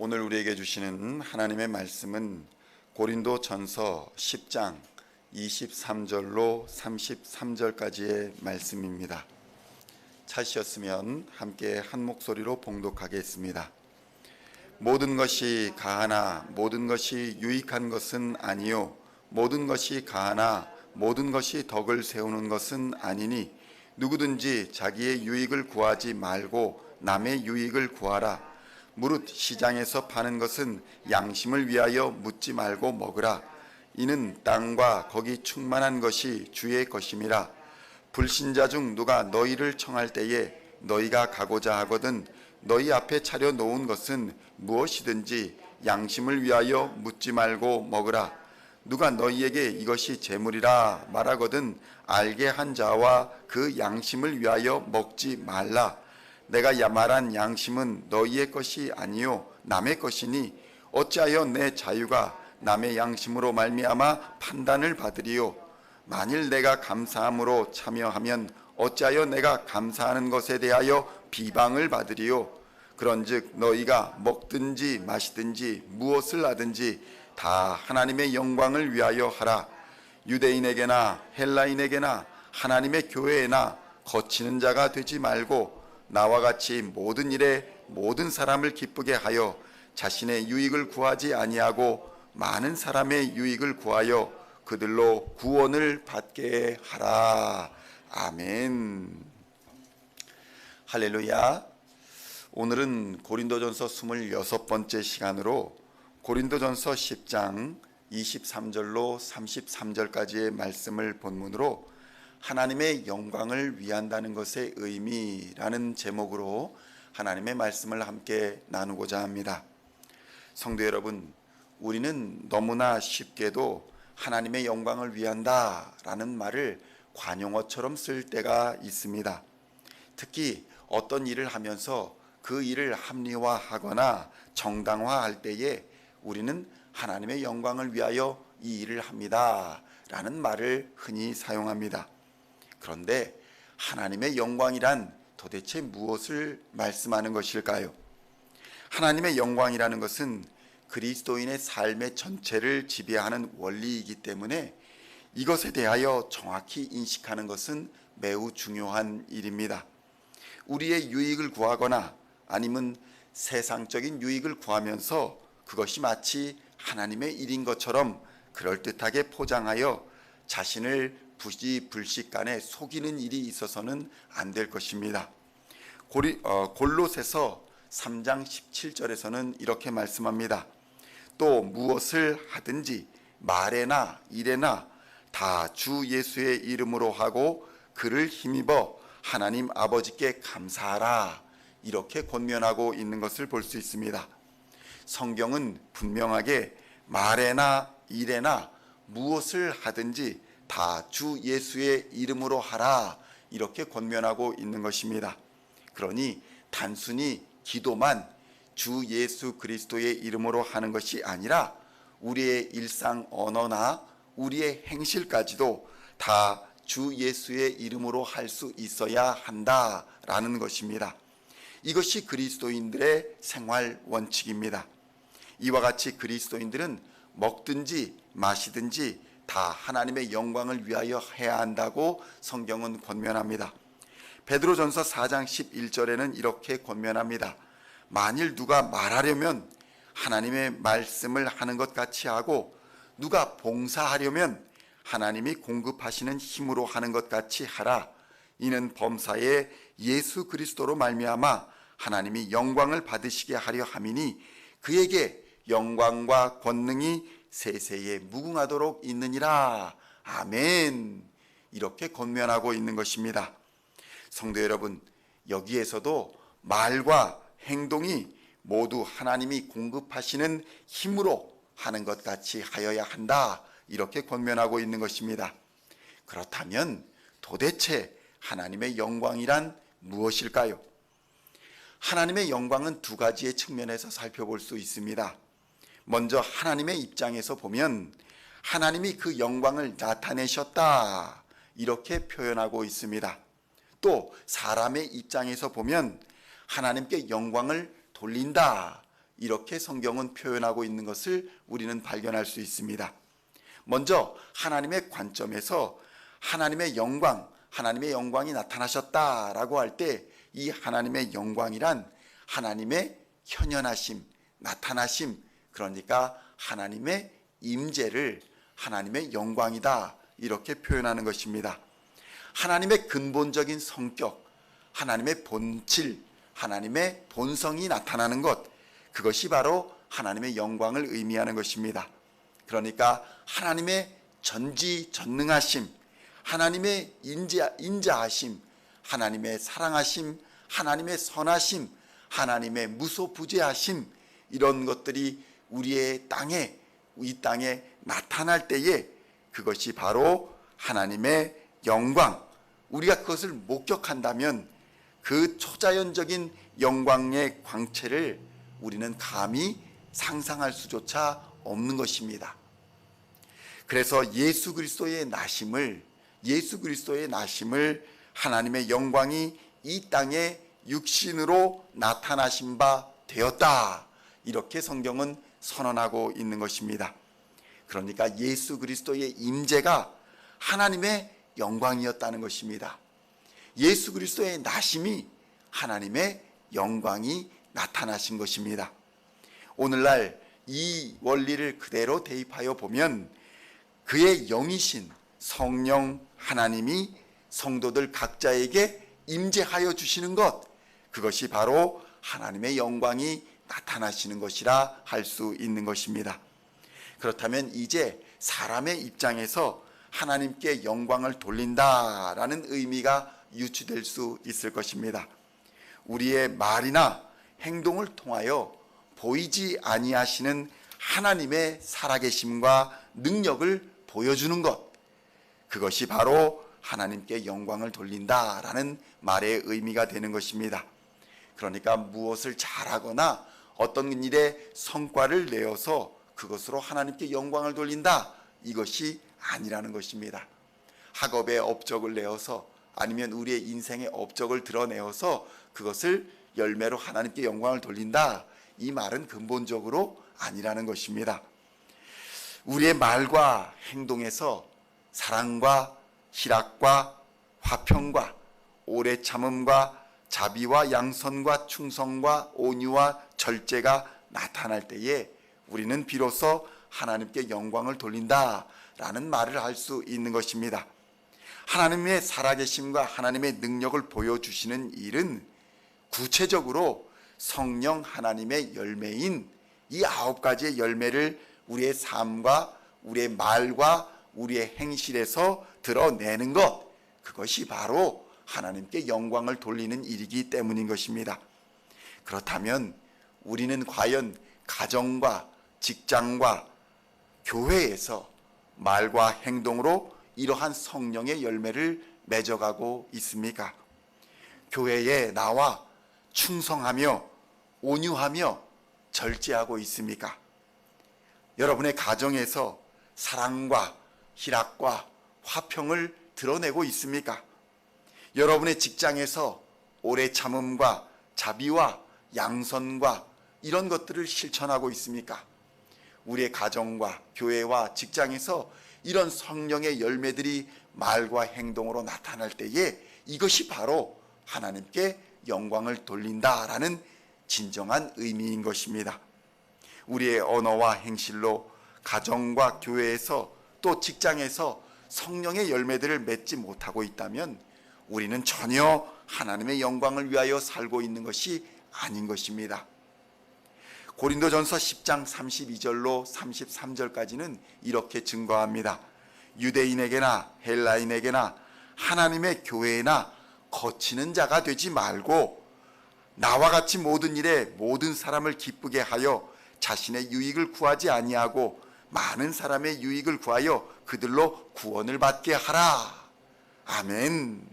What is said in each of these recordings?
오늘 우리에게 주시는 하나님의 말씀은 고린도전서 10장 23절로 33절까지의 말씀입니다. 찾으셨으면 함께 한 목소리로 봉독하겠습니다. 모든 것이 가하나 모든 것이 유익한 것은 아니요 모든 것이 가하나 모든 것이 덕을 세우는 것은 아니니 누구든지 자기의 유익을 구하지 말고 남의 유익을 구하라. 무릇 시장에서 파는 것은 양심을 위하여 묻지 말고 먹으라. 이는 땅과 거기 충만한 것이 주의 것임이라. 불신자 중 누가 너희를 청할 때에 너희가 가고자 하거든 너희 앞에 차려 놓은 것은 무엇이든지 양심을 위하여 묻지 말고 먹으라. 누가 너희에게 이것이 재물이라 말하거든 알게 한 자와 그 양심을 위하여 먹지 말라. 내가 말한 양심은 너희의 것이 아니요 남의 것이니 어찌하여 내 자유가 남의 양심으로 말미암아 판단을 받으리요. 만일 내가 감사함으로 참여하면 어찌하여 내가 감사하는 것에 대하여 비방을 받으리요. 그런즉 너희가 먹든지 마시든지 무엇을 하든지 다 하나님의 영광을 위하여 하라. 유대인에게나 헬라인에게나 하나님의 교회에나 거치는 자가 되지 말고 나와 같이 모든 일에 모든 사람을 기쁘게 하여 자신의 유익을 구하지 아니하고 많은 사람의 유익을 구하여 그들로 구원을 받게 하라. 아멘. 할렐루야. 오늘은 고린도전서 26번째 시간으로 고린도전서 10장 23절로 33절까지의 말씀을 본문으로 하나님의 영광을 위한다는 것의 의미라는 제목으로 하나님의 말씀을 함께 나누고자 합니다. 성도 여러분, 우리는 너무나 쉽게도 하나님의 영광을 위한다라는 말을 관용어처럼 쓸 때가 있습니다. 특히 어떤 일을 하면서 그 일을 합리화하거나 정당화할 때에 우리는 하나님의 영광을 위하여 이 일을 합니다 라는 말을 흔히 사용합니다. 그런데 하나님의 영광이란 도대체 무엇을 말씀하는 것일까요? 하나님의 영광이라는 것은 그리스도인의 삶의 전체를 지배하는 원리이기 때문에 이것에 대하여 정확히 인식하는 것은 매우 중요한 일입니다. 우리의 유익을 구하거나 아니면 세상적인 유익을 구하면서 그것이 마치 하나님의 일인 것처럼 그럴듯하게 포장하여 자신을 부지불식간에 속이는 일이 있어서는 안 될 것입니다. 골로새서 3장 17절에서는 이렇게 말씀합니다. 또 무엇을 하든지 말에나 일에나 다 주 예수의 이름으로 하고 그를 힘입어 하나님 아버지께 감사하라. 이렇게 권면하고 있는 것을 볼 수 있습니다. 성경은 분명하게 말에나 일에나 무엇을 하든지 다 주 예수의 이름으로 하라 이렇게 권면하고 있는 것입니다. 그러니 단순히 기도만 주 예수 그리스도의 이름으로 하는 것이 아니라 우리의 일상 언어나 우리의 행실까지도 다 주 예수의 이름으로 할 수 있어야 한다라는 것입니다. 이것이 그리스도인들의 생활 원칙입니다. 이와 같이 그리스도인들은 먹든지 마시든지 다 하나님의 영광을 위하여 해야 한다고 성경은 권면합니다. 베드로전서 4장 11절에는 이렇게 권면합니다. 만일 누가 말하려면 하나님의 말씀을 하는 것 같이 하고 누가 봉사하려면 하나님이 공급하시는 힘으로 하는 것 같이 하라. 이는 범사에 예수 그리스도로 말미암아 하나님이 영광을 받으시게 하려 함이니 그에게 영광과 권능이 세세에 무궁하도록 있느니라. 아멘. 이렇게 권면하고 있는 것입니다. 성도 여러분, 여기에서도 말과 행동이 모두 하나님이 공급하시는 힘으로 하는 것 같이 하여야 한다. 이렇게 권면하고 있는 것입니다. 그렇다면 도대체 하나님의 영광이란 무엇일까요? 하나님의 영광은 두 가지의 측면에서 살펴볼 수 있습니다. 먼저 하나님의 입장에서 보면 하나님이 그 영광을 나타내셨다 이렇게 표현하고 있습니다. 또 사람의 입장에서 보면 하나님께 영광을 돌린다 이렇게 성경은 표현하고 있는 것을 우리는 발견할 수 있습니다. 먼저 하나님의 관점에서 하나님의 영광이 나타나셨다라고 할 때 이 하나님의 영광이란 하나님의 현현하심, 나타나심, 그러니까 하나님의 임재를 하나님의 영광이다 이렇게 표현하는 것입니다. 하나님의 근본적인 성격, 하나님의 본질, 하나님의 본성이 나타나는 것, 그것이 바로 하나님의 영광을 의미하는 것입니다. 그러니까 하나님의 전지전능하심, 하나님의 인자하심, 하나님의 사랑하심, 하나님의 선하심, 하나님의 무소부재하심, 이런 것들이 우리의 이 땅에 나타날 때에 그것이 바로 하나님의 영광, 우리가 그것을 목격한다면 그 초자연적인 영광의 광채를 우리는 감히 상상할 수조차 없는 것입니다. 그래서 예수 그리스도의 나심을 하나님의 영광이 이 땅에 육신으로 나타나신 바 되었다, 이렇게 성경은 선언하고 있는 것입니다. 그러니까 예수 그리스도의 임재가 하나님의 영광이었다는 것입니다. 예수 그리스도의 나심이 하나님의 영광이 나타나신 것입니다. 오늘날 이 원리를 그대로 대입하여 보면 그의 영이신 성령 하나님이 성도들 각자에게 임재하여 주시는 것, 그것이 바로 하나님의 영광이 나타나시는 것이라 할 수 있는 것입니다. 그렇다면 이제 사람의 입장에서 하나님께 영광을 돌린다라는 의미가 유추될 수 있을 것입니다. 우리의 말이나 행동을 통하여 보이지 아니하시는 하나님의 살아계심과 능력을 보여주는 것, 그것이 바로 하나님께 영광을 돌린다라는 말의 의미가 되는 것입니다. 그러니까 무엇을 잘하거나 어떤 일에 성과를 내어서 그것으로 하나님께 영광을 돌린다, 이것이 아니라는 것입니다. 학업의 업적을 내어서 아니면 우리의 인생의 업적을 드러내어서 그것을 열매로 하나님께 영광을 돌린다, 이 말은 근본적으로 아니라는 것입니다. 우리의 말과 행동에서 사랑과 희락과 화평과 오래 참음과 자비와 양선과 충성과 온유와 절제가 나타날 때에 우리는 비로소 하나님께 영광을 돌린다라는 말을 할 수 있는 것입니다. 하나님의 살아계심과 하나님의 능력을 보여주시는 일은 구체적으로 성령 하나님의 열매인 이 9가지의 열매를 우리의 삶과 우리의 말과 우리의 행실에서 드러내는 것, 그것이 바로 하나님께 영광을 돌리는 일이기 때문인 것입니다. 그렇다면 우리는 과연 가정과 직장과 교회에서 말과 행동으로 이러한 성령의 열매를 맺어가고 있습니까? 교회에 나와 충성하며 온유하며 절제하고 있습니까? 여러분의 가정에서 사랑과 희락과 화평을 드러내고 있습니까? 여러분의 직장에서 오래 참음과 자비와 양선과 이런 것들을 실천하고 있습니까? 우리의 가정과 교회와 직장에서 이런 성령의 열매들이 말과 행동으로 나타날 때에 이것이 바로 하나님께 영광을 돌린다라는 진정한 의미인 것입니다. 우리의 언어와 행실로 가정과 교회에서 또 직장에서 성령의 열매들을 맺지 못하고 있다면 우리는 전혀 하나님의 영광을 위하여 살고 있는 것이 아닌 것입니다. 고린도전서 10장 32절로 33절까지는 이렇게 증거합니다. 유대인에게나 헬라인에게나 하나님의 교회에나 거치는 자가 되지 말고 나와 같이 모든 일에 모든 사람을 기쁘게 하여 자신의 유익을 구하지 아니하고 많은 사람의 유익을 구하여 그들로 구원을 받게 하라. 아멘.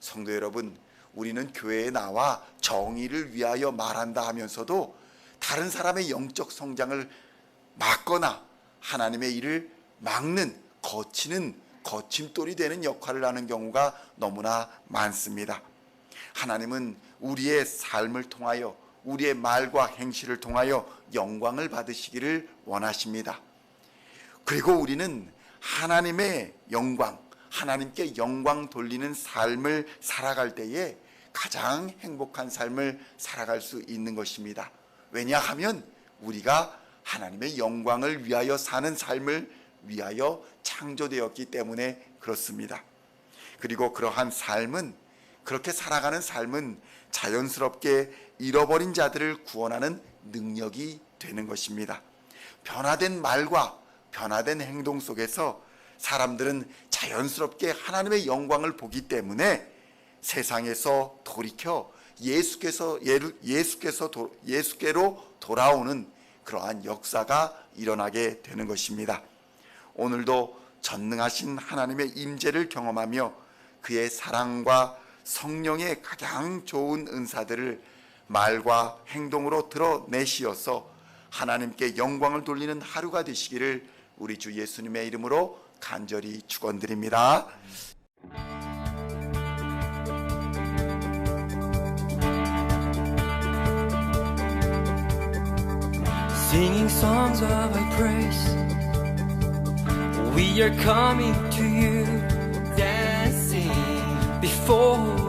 성도 여러분, 우리는 교회에 나와 정의를 위하여 말한다 하면서도 다른 사람의 영적 성장을 막거나 하나님의 일을 막는, 거치는 거침돌이 되는 역할을 하는 경우가 너무나 많습니다. 하나님은 우리의 삶을 통하여 우리의 말과 행실을 통하여 영광을 받으시기를 원하십니다. 그리고 우리는 하나님의 영광, 하나님께 영광 돌리는 삶을 살아갈 때에 가장 행복한 삶을 살아갈 수 있는 것입니다. 왜냐하면 우리가 하나님의 영광을 위하여 사는 삶을 위하여 창조되었기 때문에 그렇습니다. 그리고 그러한 삶은, 그렇게 살아가는 삶은 자연스럽게 잃어버린 자들을 구원하는 능력이 되는 것입니다. 변화된 말과 변화된 행동 속에서 사람들은 자연스럽게 하나님의 영광을 보기 때문에 세상에서 돌이켜 예수께로 돌아오는 그러한 역사가 일어나게 되는 것입니다. 오늘도 전능하신 하나님의 임재를 경험하며 그의 사랑과 성령의 가장 좋은 은사들을 말과 행동으로 드러내시어서 하나님께 영광을 돌리는 하루가 되시기를 우리 주 예수님의 이름으로 간절히 축원드립니다. Singing songs of thy praise, we are coming to you, dancing before